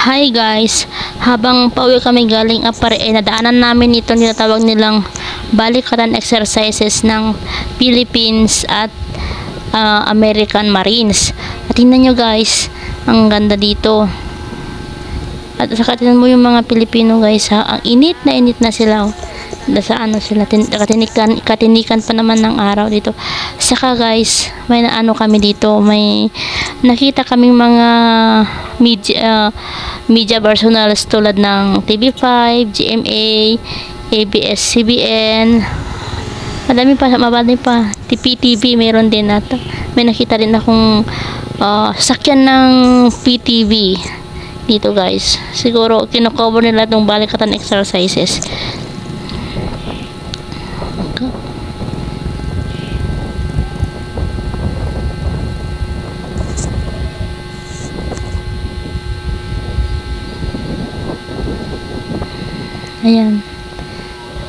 Hi guys, habang pauwi kami galing Apare, nadaanan namin ito tinatawag nilang balikatan exercises ng Philippines at American Marines. At tingnan nyo guys, ang ganda dito. At saka tingnan mo yung mga Pilipino guys ha, ang init na sila. Sa ano sila, katinikan pa naman ng araw dito. Saka guys, may naano kami dito, may nakita kaming mga media personals tulad ng TV5, GMA, ABS-CBN, madami pa, PTV meron din at may nakita rin akong sakyan ng PTV dito guys. Siguro kino-cover nila itong balikatan exercises.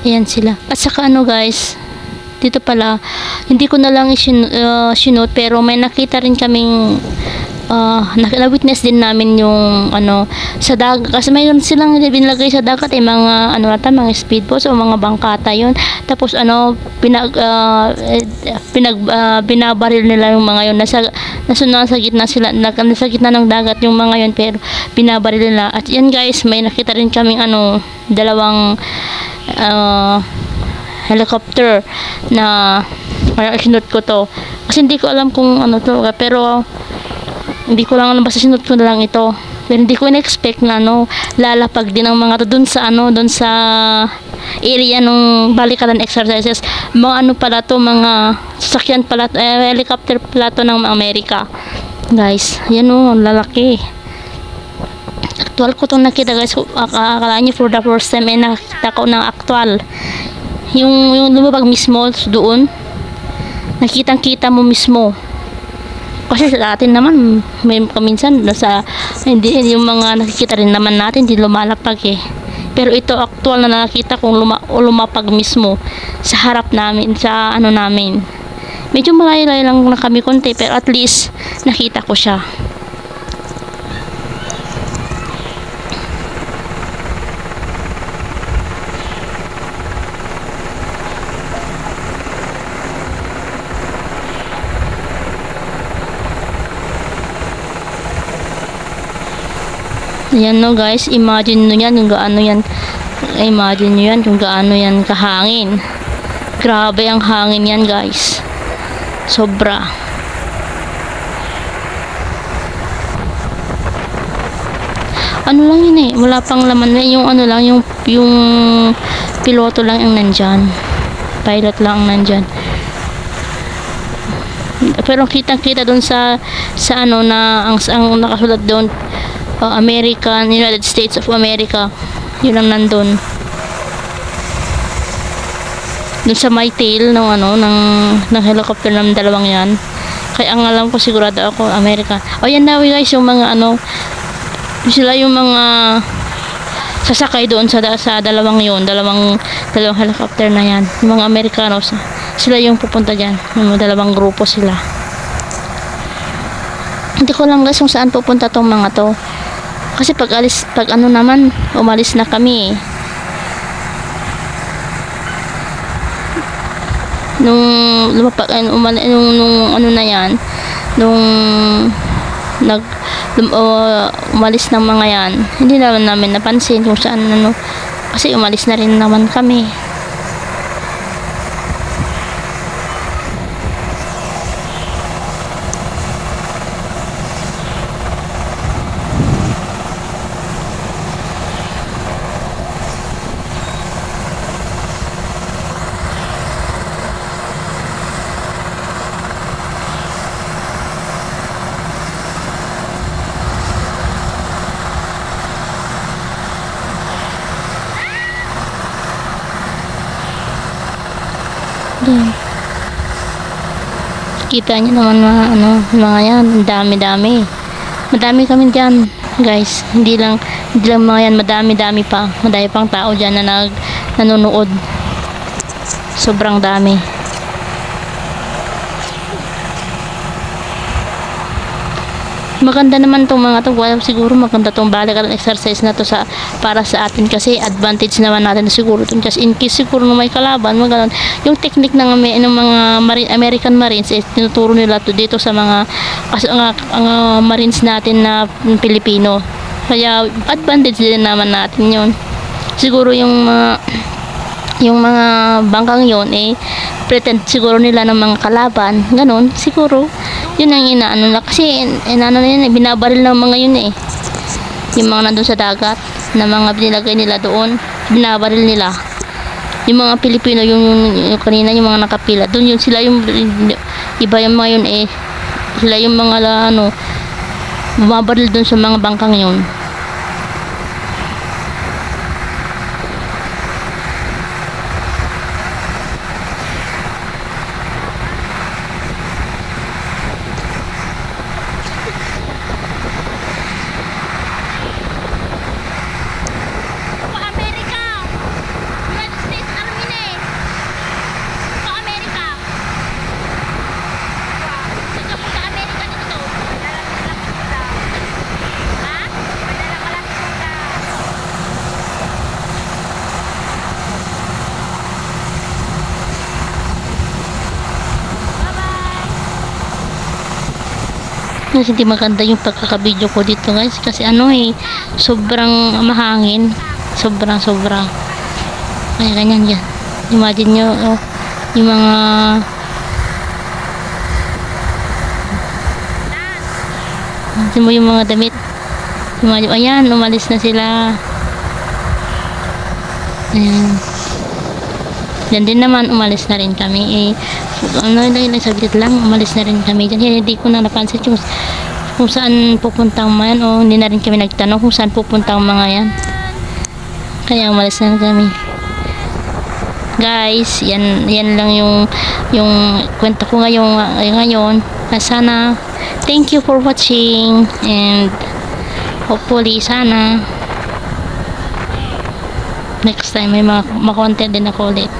Ayan sila. At saka ano guys, dito pala, hindi ko na lang sinot pero may nakita rin kaming na-witness din namin yung ano sa dagat, kasi mayroon silang binilagay sa dagat mga ano nata, mga speedboats o mga bangkata yun. Tapos ano, binabaril nila yung mga yun, nasa gitna sila, nasa gitna ng dagat yung mga yun, pero binabaril nila. At yan guys, may nakita rin kaming ano, dalawang helicopter na sinut ko to kasi hindi ko alam kung ano to, pero hindi ko lang alam, basta sinut ko na lang ito. Pero hindi ko in-expect na ano, lalapag din ang mga to dun sa ano, dun sa area ng balikatan exercises. Mga ano pala to, mga sasakyan pala, helicopter pala to ng Amerika guys. Yan o, lalaki. Actual ko itong nakita guys. Akala nyo for the first time nakita ko ng actual. Yung lumabag mismo doon, nakitang kita mo mismo. Kasi sa atin naman may kaminsan nasa hindi yung mga nakikita rin naman natin hindi lumalapag pero ito actual na nakita kong lumapag mismo sa harap namin, sa ano namin. Medyo malayo-layo lang na kami konti, pero at least nakita ko siya. Ayan no guys, imagine nyo yan kung gaano yan, imagine nyo yan kung gaano yan kahangin. Grabe ang hangin yan guys, sobra. Ano lang yun wala pang laman, yung ano lang, yung piloto lang ang nandyan, pilot lang ang nandyan. Pero kitang-kita doon sa ano na ang nakasulat doon, American, United States of America, yun ang nandun dun sa my tail ng ano, ng helicopter ng dalawang yan. Kaya ang alam ko, sigurado ako America. O yan daw guys, yung mga ano, sila yung mga sasakay doon sa dalawang yun, dalawang helicopter na yan, yung mga Amerikanos, sila yung pupunta dyan, yung dalawang grupo sila. Hindi ko alam guys kung saan pupunta tong mga to, kasi pag ano naman, umalis na kami nung lumapag, nung ano na yan, nung umalis ng mga yan, hindi naman namin napansin kung saan ano, kasi umalis na rin naman kami. Kita nyo naman mga yan, madami kami dyan guys, hindi lang mga yan, madami pang tao dyan na nanonood, sobrang dami. Maganda naman tong mga to. Well, siguro maganda tong balikan exercise na to para sa atin kasi advantage naman natin siguro to. Just in case siguro na may kalaban, maganda. Yung technique ng mga American Marines tinuturo nila to dito sa mga Marines natin na Pilipino. Kaya advantage din naman natin yun. Siguro yung mga bangkang yon pretend siguro nila ng mga kalaban, ganun, siguro yun ang inaano na kasi inaano na yun, binabaril ng mga yun yung mga nandun sa dagat na mga binilagay nila doon, binabaril nila yung mga Pilipino, yung kanina yung mga nakapila doon, yun sila yung iba yung mga yun sila yung mga bumabaril doon sa mga bangkang yun. Kasi hindi maganda yung pagkakabidyo ko dito guys kasi sobrang mahangin, sobrang kaya ganyan yan. Imagine nyo yung mga mo yung mga damit, imagine, ayan umalis na sila, ayan. Yan din naman umalis na rin kami saglit lang umalis na rin kami dyan. Hindi ko na napansin kung saan pupuntang mga yan hindi na rin kami nagtanong kung saan pupuntang mga yan, kaya umalis na rin kami guys. Yan lang yung kwento ko ngayon. Sana thank you for watching and hopefully sana next time may mga content din ako ulit.